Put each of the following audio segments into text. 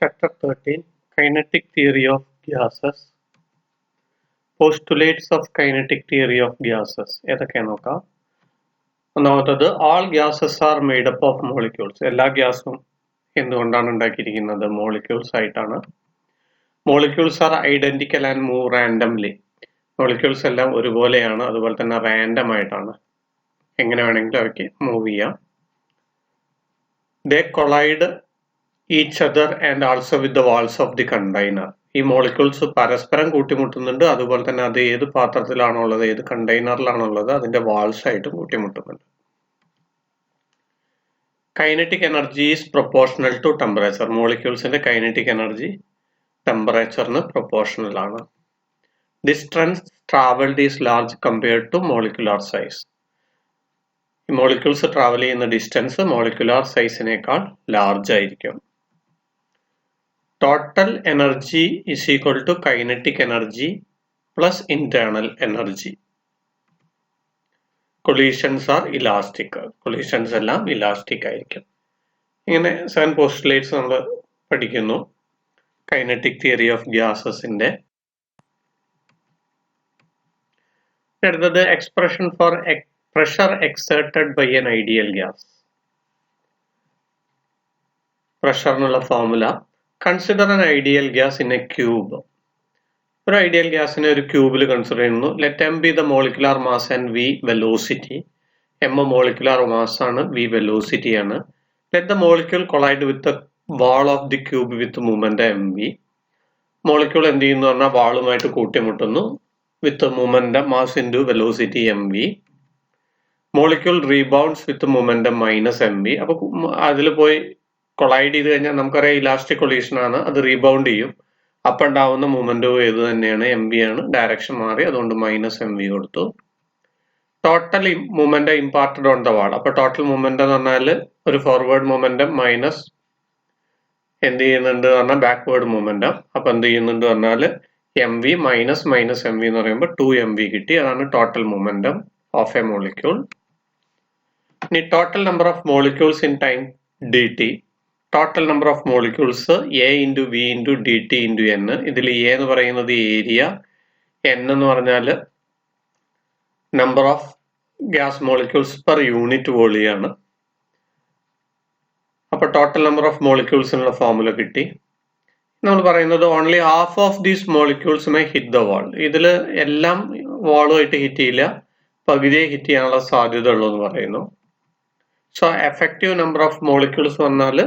Chapter 13 Kinetic Theory of Gases. Postulates of Kinetic Theory of Gases. ഏതൊക്കെയാണെന്ന് നോക്കാം. ഒന്നാമത്തത് all gases are made up of molecules. എല്ലാ ഗ്യാസും എന്തുകൊണ്ടാണ് ഉണ്ടാക്കിയിരിക്കുന്നത്? മോളിക്യൂൾസ് ആയിട്ടാണ്. Molecules are identical and move randomly. Molecules എല്ലാം ഒരുപോലെയാണ്, അതുപോലെ തന്നെ റാൻഡം ആയിട്ടാണ്. എങ്ങനെ വേണമെങ്കിലും അവയ്ക്ക് മൂവ് ചെയ്യാം. They collide each other and also with the walls of the container. ഈ മോളിക്യൂൾസ് പരസ്പരം കൂട്ടിമുട്ടുന്നുണ്ട്, അതുപോലെ തന്നെ അത് ഏത് പാത്രത്തിലാണോ ഉള്ളത്, ഏത് കണ്ടെയ്നറിലാണോ ഉള്ളത്, അതിന്റെ വാൾസ് ആയിട്ടും കൂട്ടിമുട്ടുന്നുണ്ട്. Kinetic energy is proportional to temperature. മോളിക്യൂൾസിന്റെ കൈനറ്റിക് എനർജി ടെമ്പറേച്ചറിന് പ്രൊപ്പോർഷണൽ ആണ്. Distance travelled is large compared to molecular size. ഈ മോളിക്യൂൾസ് ട്രാവൽ ചെയ്യുന്ന ഡിസ്റ്റൻസ് മോളിക്കുലാർ സൈസിനേക്കാൾ ലാർജ് ആയിരിക്കും. Total energy is equal to kinetic energy plus internal energy. Collisions are elastic. Collisions എല്ലാം elastic ആയിരിക്കും. ഇങ്ങനെ 7 postulates നമ്മൾ പഠിക്കുന്നു കൈനറ്റിക് തിയറി ഓഫ് ഗ്യാസസിന്റെ. അടുത്തത് expression for pressure exerted by an ideal gas. Pressure എന്നുള്ള formula. Consider an ideal gas in a cube. ഒരു ideal ഗ്യാസിനെ ഒരു ക്യൂബിൽ കൺസിഡർ ചെയ്യുന്നു. Let M be the molecular mass and V velocity. M molecular mass ആണ്, V velocity ആണ്. Let the molecule collide with the wall of the cube with movement M V. Molecule എന്ത് ചെയ്യുന്നു പറഞ്ഞാൽ വാളുമായിട്ട് കൂട്ടിമുട്ടുന്നു with movement mass into velocity M V. Molecule rebounds with movement minus M V. അപ്പൊ അതിൽ പോയി collide ചെയ്ത് കഴിഞ്ഞാൽ നമുക്കറിയാം ഇലാസ്റ്റിക് കൊളീഷൻ ആണ്, അത് റീബൗണ്ട് ചെയ്യും. അപ്പം ഉണ്ടാവുന്ന മൂവ്മെന്റ് ഏത് തന്നെയാണ്? എം വി ആണ്. ഡയറക്ഷൻ മാറി, അതുകൊണ്ട് മൈനസ് എം വി കൊടുത്തു. Total movement imparted on the wall. അപ്പൊ ടോട്ടൽ മൂവ്മെന്റ് എന്ന് പറഞ്ഞാൽ ഒരു ഫോർവേഡ് മൂവ്മെന്റം മൈനസ് എന്ത് ചെയ്യുന്നുണ്ട് പറഞ്ഞാൽ ബാക്ക്വേർഡ് മൂവ്മെന്റം. അപ്പൊ എന്ത് ചെയ്യുന്നുണ്ട് പറഞ്ഞാൽ M V minus minus M V എന്ന് പറയുമ്പോൾ 2 എം വി കിട്ടി. അതാണ് total momentum of a molecule. ഇനി total number of molecules in time D T. Total number of molecules A into V into D T into N. ഇതിൽ A എന്ന് പറയുന്നത് area, N എന്ന് പറഞ്ഞാൽ number of gas molecules per unit volume ആണ്. അപ്പൊ total number of മോളിക്യൂൾസിനുള്ള formula കിട്ടി. നമ്മൾ പറയുന്നത് only half of these molecules may hit the wall. ഇതിൽ എല്ലാം വാളുമായിട്ട് ഹിറ്റ് ചെയ്യില്ല, പകുതിയെ ഹിറ്റ് ചെയ്യാനുള്ള സാധ്യത ഉള്ളൂ എന്ന് പറയുന്നു. So effective number of molecules വന്നാൽ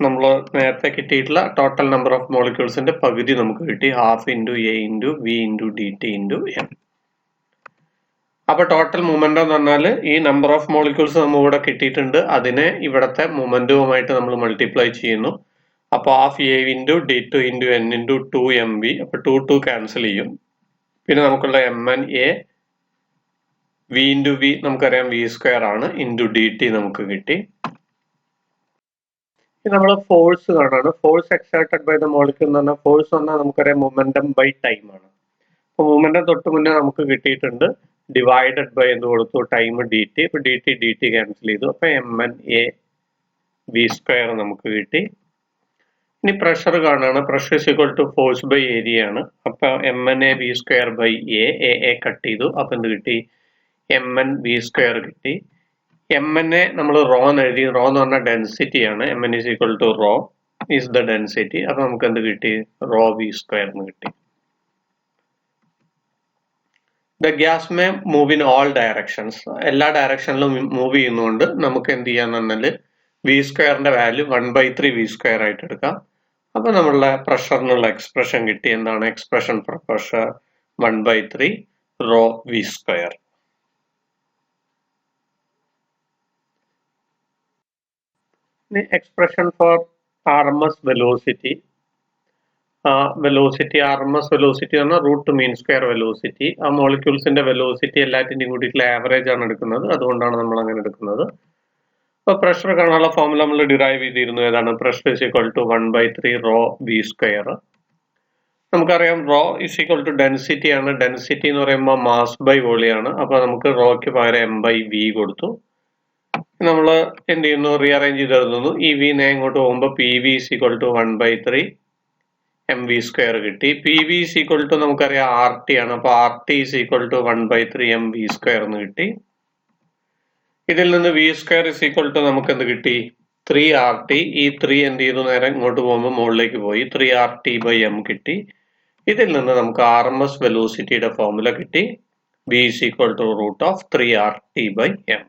നമ്മൾ നേരത്തെ കിട്ടിയിട്ടുള്ള ടോട്ടൽ നമ്പർ ഓഫ് മോളിക്യൂൾസിന്റെ പകുതി നമുക്ക് കിട്ടി. Half into A into V into D T into N. അപ്പൊ ടോട്ടൽ മൂവ്മെന്റ് എന്ന് പറഞ്ഞാൽ ഈ നമ്പർ ഓഫ് മോളിക്യൂൾസ് നമ്മൾ ഇവിടെ കിട്ടിയിട്ടുണ്ട്, അതിനെ ഇവിടത്തെ മൊമെന്റവുമായിട്ട് നമ്മൾ മൾട്ടിപ്ലൈ ചെയ്യുന്നു. അപ്പൊ half A into D two into N into 2 M V. അപ്പൊ 2 ക്യാൻസൽ ചെയ്യും. പിന്നെ നമുക്കുള്ള M N A V into V നമുക്കറിയാം വി സ്ക്വയർ ആണ്, ഇൻറ്റു ഡി ടി നമുക്ക് കിട്ടി. നമ്മൾ ഫോഴ്സ് കാണാണ്. Force exerted by the molecule എന്ന് പറഞ്ഞാൽ ഫോഴ്സ് പറഞ്ഞാൽ നമുക്കറിയാം മൊമെന്റം ബൈ ടൈം ആണ്. അപ്പൊ മൊമെന്റം തൊട്ട് മുന്നേ നമുക്ക് കിട്ടിയിട്ടുണ്ട്, ഡിവൈഡഡ് ബൈ എന്ത് കൊടുത്തു? Time D T. ഇപ്പൊ ഡി ടി ക്യാൻസൽ ചെയ്തു. അപ്പൊ M N A V square നമുക്ക് കിട്ടി. ഇനി പ്രഷർ കാണാണ്. Pressure is equal to force by area ആണ്. അപ്പൊ M N A V square by A cut ചെയ്തു. അപ്പൊ എന്ത് കിട്ടി? എം എൻ വി സ്ക്വയർ കിട്ടി. എം എൻ എ നമ്മൾ റോ എന്ന് എഴുതി. റോ എന്ന് പറഞ്ഞാൽ ഡെൻസിറ്റി ആണ്. M N is equal to rho is the density. അപ്പൊ നമുക്ക് എന്ത് കിട്ടി? റോ വി സ്ക്വയർ എന്ന് കിട്ടി. The gas may move in all directions. എല്ലാ ഡയറക്ഷനിലും മൂവ് ചെയ്യുന്നതുകൊണ്ട് നമുക്ക് എന്ത് ചെയ്യാന്ന് പറഞ്ഞാൽ വി സ്ക്വയറിന്റെ വാല്യൂ 1/3 വി സ്ക്വയർ ആയിട്ട് എടുക്കാം. അപ്പൊ നമ്മളുടെ പ്രഷറിനുള്ള എക്സ്പ്രഷൻ കിട്ടി. എന്താണ് expression for pressure? 1/3 rho V square. Expression for RMS velocity. Velocity RMS velocity പറഞ്ഞാൽ റൂട്ട് മീൻ സ്ക്വയർ വെലോസിറ്റി. ആ മോളിക്യൂൾസിന്റെ വെലോസിറ്റി എല്ലാറ്റിന്റെയും കൂടിയിട്ടുള്ള ആവറേജ് ആണ് എടുക്കുന്നത്, അതുകൊണ്ടാണ് നമ്മൾ അങ്ങനെ എടുക്കുന്നത്. അപ്പൊ പ്രഷർ കാണാനുള്ള ഫോർമുല നമ്മൾ ഡിറൈവ് ചെയ്തിരുന്നു. ഏതാണ്? Pressure is equal to 1/3 rho V square. നമുക്കറിയാം rho is equal to density ആണ്. ഡെൻസിറ്റി എന്ന് പറയുമ്പോൾ മാസ് ബൈ വോളിയം ആണ്. അപ്പൊ നമുക്ക് റോയ്ക്ക് പകരം എം ബൈ വി കൊടുത്തു. നമ്മൾ എന്ത് ചെയ്യുന്നു, റീഅറേഞ്ച് ചെയ്ത് എഴുതുന്നു. ഈ വി ഇങ്ങോട്ട് പോകുമ്പോൾ P V is equal to 1/3 mv² കിട്ടി. P V is equal to നമുക്കറിയാം ആർ ടി ആണ്. അപ്പൊ R T is equal to 1/3 mv² എന്ന് കിട്ടി. ഇതിൽ നിന്ന് v² ഇസ് ഈക്വൽ ടു നമുക്ക് എന്ത് കിട്ടി, 3RT. ഈ 3 എന്ത് ചെയ്തു, നേരെ ഇങ്ങോട്ട് പോകുമ്പോൾ മുകളിലേക്ക് പോയി 3RT/m കിട്ടി. ഇതിൽ നിന്ന് നമുക്ക് RMS വെലോസിറ്റിയുടെ ഫോർമുല കിട്ടി. v is equal to root of 3RT/m.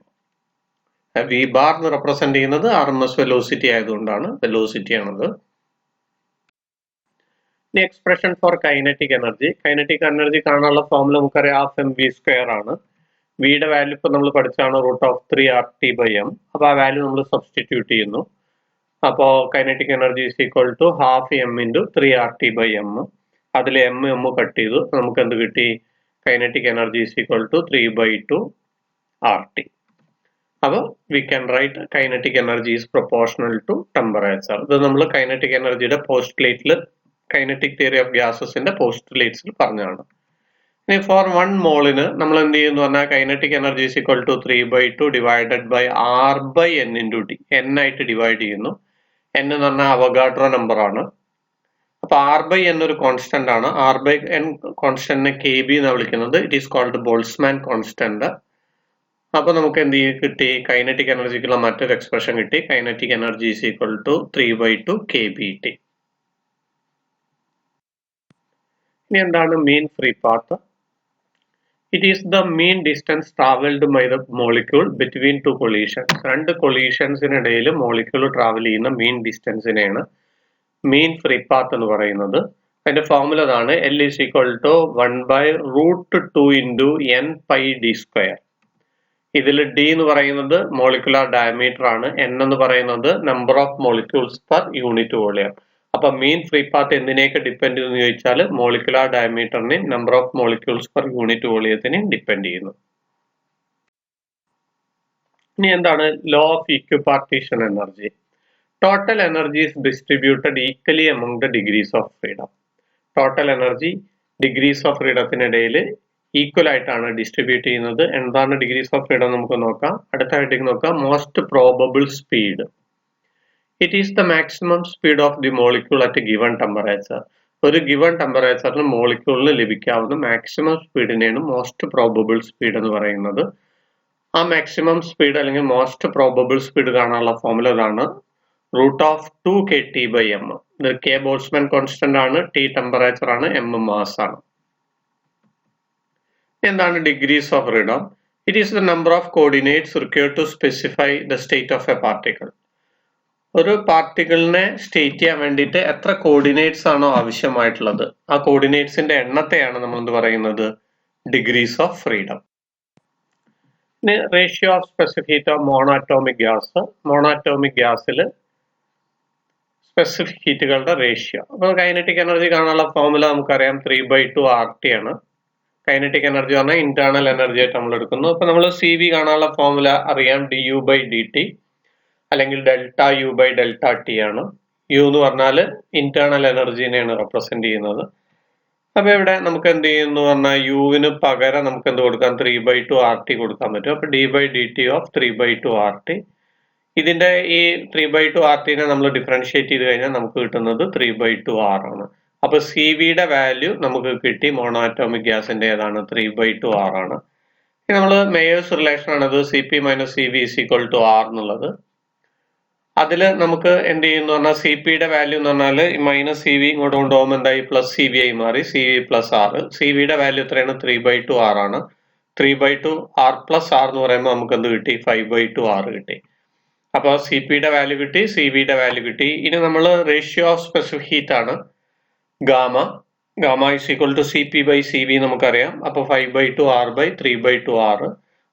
v bar എന്ന് റെപ്രസെന്റ് ചെയ്യുന്നത് RMS വെലോസിറ്റി ആയതുകൊണ്ടാണ്, വെലോസിറ്റി ആണത്. ഇനി expression for kinetic energy. Kinetic energy കാണാനുള്ള ഫോർമുല നമുക്കറിയാം ഹാഫ് mv² ആണ്. വിയുടെ വാല്യൂ ഇപ്പൊ നമ്മൾ പഠിച്ചാണ് root of 3RT/m. അപ്പൊ ആ വാല്യൂ നമ്മൾ സബ്സ്റ്റിറ്റ്യൂട്ട് ചെയ്യുന്നു. അപ്പോൾ kinetic energy is equal to half m into 3RT/m. അതിൽ m കട്ട് ചെയ്തു, നമുക്ക് എന്ത് കിട്ടി, kinetic energy is equal to 3/2 RT. അപ്പോൾ we can write kinetic energy is proportional to temperature. ഇത് നമ്മൾ കൈനറ്റിക് എനർജിയുടെ പോസ്റ്റുലേറ്റിൽ, കൈനറ്റിക് തിയറി ഓഫ് ഗ്യാസസിന്റെ പോസ്റ്റുലേറ്റ്സിൽ പറഞ്ഞതാണ്. ഇനി ഫോർ 1 മോളിന് നമ്മൾ എന്ത് ചെയ്യുന്നു പറഞ്ഞാൽ kinetic energy is equal to 3/2 divided by R/n into T. n ആയിട്ട് ഡിവൈഡ് ചെയ്യുന്നു. n എന്ന് പറഞ്ഞാൽ അവഗാഡ്രോ നമ്പർ ആണ്. അപ്പൊ R/n ഒരു കോൺസ്റ്റന്റ് ആണ്. R/n കോൺസ്റ്റന്റിനെ KB എന്നാണ് വിളിക്കുന്നത്. It is called Boltzmann constant. അപ്പൊ നമുക്ക് എന്ത് കിട്ടി, കൈനറ്റിക് എനർജിക്കുള്ള മറ്റൊരു എക്സ്പ്രഷൻ കിട്ടി. Kinetic energy is equal to 3/2 kBT. ഇനി എന്താണ് mean free path? It is the mean distance travelled by the molecule between two collisions. രണ്ട് കൊളീഷൻസിനിടയിൽ മോളിക്യൂൾ ട്രാവൽ ചെയ്യുന്ന മീൻ ഡിസ്റ്റൻസിനെയാണ് മീൻ ഫ്രീ പാത്ത് എന്ന് പറയുന്നത്. അതിന്റെ ഫോർമുല ഇതാണ്, L is equal to 1/√2 into n/d². ഇതിൽ d എന്ന് പറയുന്നത് മോളിക്കുലാർ ഡയമീറ്റർ ആണ്, n എന്ന് പറയുന്നത് number of molecules per unit volume. അപ്പൊ മീൻ ഫ്രീ പാത്ത് എന്തിനെയൊക്കെ ഡിപ്പെൻഡ് ചെയ്യുന്നു ചോദിച്ചാൽ മോളിക്കുലാർ ഡയമീറ്ററിനെയും number of molecules per unit വോളിയത്തിനെയും ഡിപ്പെൻഡ് ചെയ്യുന്നു. ഇനി എന്താണ് law of equipartition energy? Total energy is distributed equally among the degrees of freedom. Total energy degrees of freedom-ത്തിനിടയിൽ ഈക്വൽ ആയിട്ടാണ് ഡിസ്ട്രിബ്യൂട്ട് ചെയ്യുന്നത്. എന്താണ് ഡിഗ്രീസ് ഓഫ് ഫ്രീഡം നമുക്ക് നോക്കാം. അടുത്തായിട്ട് നോക്കാം, most probable speed. It is the maximum speed of the molecule at given temperature. ഒരു given ടെമ്പറേച്ചറിന് മോളിക്യൂളിന് ലഭിക്കാവുന്ന മാക്സിമം സ്പീഡിനെയാണ് മോസ്റ്റ് പ്രോബബിൾ സ്പീഡ് എന്ന് പറയുന്നത്. ആ മാക്സിമം സ്പീഡ് അല്ലെങ്കിൽ മോസ്റ്റ് പ്രോബബിൾ സ്പീഡ് കാണാനുള്ള ഫോർമുല ഇതാണ്, root of 2 kT/m. ഇത് K ബോൾസ്മാൻ കോൺസ്റ്റന്റ് ആണ്, T ടെമ്പറേച്ചർ ആണ്, m മാസ് ആണ്. എന്താണ് degrees of freedom? It is the number of coordinates required to specify the state of a particle. ഒരു പാർട്ടിക്കിളിനെ state ചെയ്യാൻ വേണ്ടിയിട്ട് എത്ര കോർഡിനേറ്റ്സ് ആണോ ആവശ്യമായിട്ടുള്ളത്, ആ കോർഡിനേറ്റ്സിന്റെ എണ്ണത്തെയാണ് നമ്മൾ എന്ത് പറയുന്നത്, degrees of freedom. Ratio of specific heat of monoatomic gas. Monoatomic ഗ്യാസിൽ സ്പെസിഫിക് ഹീറ്റുകളുടെ റേഷ്യോ. അപ്പോൾ കൈനറ്റിക് എനർജി കാണാനുള്ള ഫോർമുല നമുക്കറിയാം 3/2 RT ആണ്. കൈനറ്റിക് എനർജി പറഞ്ഞാൽ ഇന്റേണൽ എനർജി ആയിട്ട് നമ്മൾ എടുക്കുന്നു. അപ്പൊ നമ്മൾ CV കാണാനുള്ള ഫോർമുല അറിയാം, du/dt അല്ലെങ്കിൽ ΔU/ΔT ആണ്. U എന്ന് പറഞ്ഞാൽ ഇന്റേണൽ എനർജിനെയാണ് റെപ്രസെന്റ് ചെയ്യുന്നത്. അപ്പൊ ഇവിടെ നമുക്ക് എന്ത് ചെയ്യുന്നു പറഞ്ഞാൽ യുവിന് പകരം നമുക്ക് എന്ത് കൊടുക്കാം, 3/2 RT കൊടുക്കാൻ പറ്റും. അപ്പൊ d/dt ഓഫ് 3/2 RT. ഇതിന്റെ ഈ 3/2 RTനെ നമ്മൾ ഡിഫറൻഷിയേറ്റ് ചെയ്ത് കഴിഞ്ഞാൽ നമുക്ക് കിട്ടുന്നത് 3/2 R ആണ്. അപ്പൊ CVയുടെ വാല്യൂ നമുക്ക് കിട്ടി, മോണോഅറ്റോമിക് ഗ്യാസിന്റെ ഏതാണ്, 3/2 R ആണ്. നമ്മൾ മേയേഴ്സ് റിലേഷൻ ആണത്, CP - CV = R എന്നുള്ളത്. അതിൽ നമുക്ക് എന്ത് ചെയ്യുന്നു പറഞ്ഞാൽ CPയുടെ വാല്യൂ എന്ന് പറഞ്ഞാൽ -CV ഇങ്ങോട്ട് കൊണ്ടുപോകുമ്പോൾ എന്തായി, +CV ആയി മാറി, CV + R. CVയുടെ വാല്യൂ എത്രയാണ്, 3/2 R ആണ്. 3/2 R + R എന്ന് പറയുമ്പോൾ നമുക്ക് എന്ത് കിട്ടി, 5/2 R കിട്ടി. അപ്പൊ CPയുടെ വാല്യൂ കിട്ടി, CVയുടെ വാല്യൂ കിട്ടി. ഇനി നമ്മൾ റേഷ്യോ ഓഫ് സ്പെസിഫിക് ഹീറ്റ് ആണ് ഗാമ. ഗാമ = CP/CV നമുക്കറിയാം. അപ്പൊ 5/2 R/3/2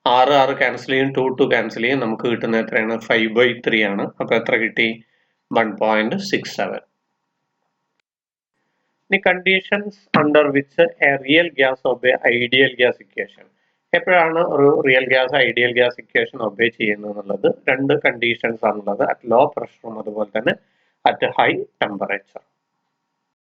R. R ക്യാൻസൽ ചെയ്യും, 2 ക്യാൻസൽ ചെയ്യും, നമുക്ക് കിട്ടുന്ന എത്രയാണ്, 5/3 ആണ്. അപ്പൊ എത്ര കിട്ടി, 1.67. ഇനി conditions under which A real gas obey ideal gas equation. എപ്പോഴാണ് ഒരു real gas ideal gas equation obey ചെയ്യുന്നത് എന്നുള്ളത് രണ്ട് കണ്ടീഷൻസ് ആണുള്ളത്, അറ്റ് ലോ പ്രഷറും അതുപോലെ തന്നെ അറ്റ് ഹൈ ടെമ്പറേച്ചർ.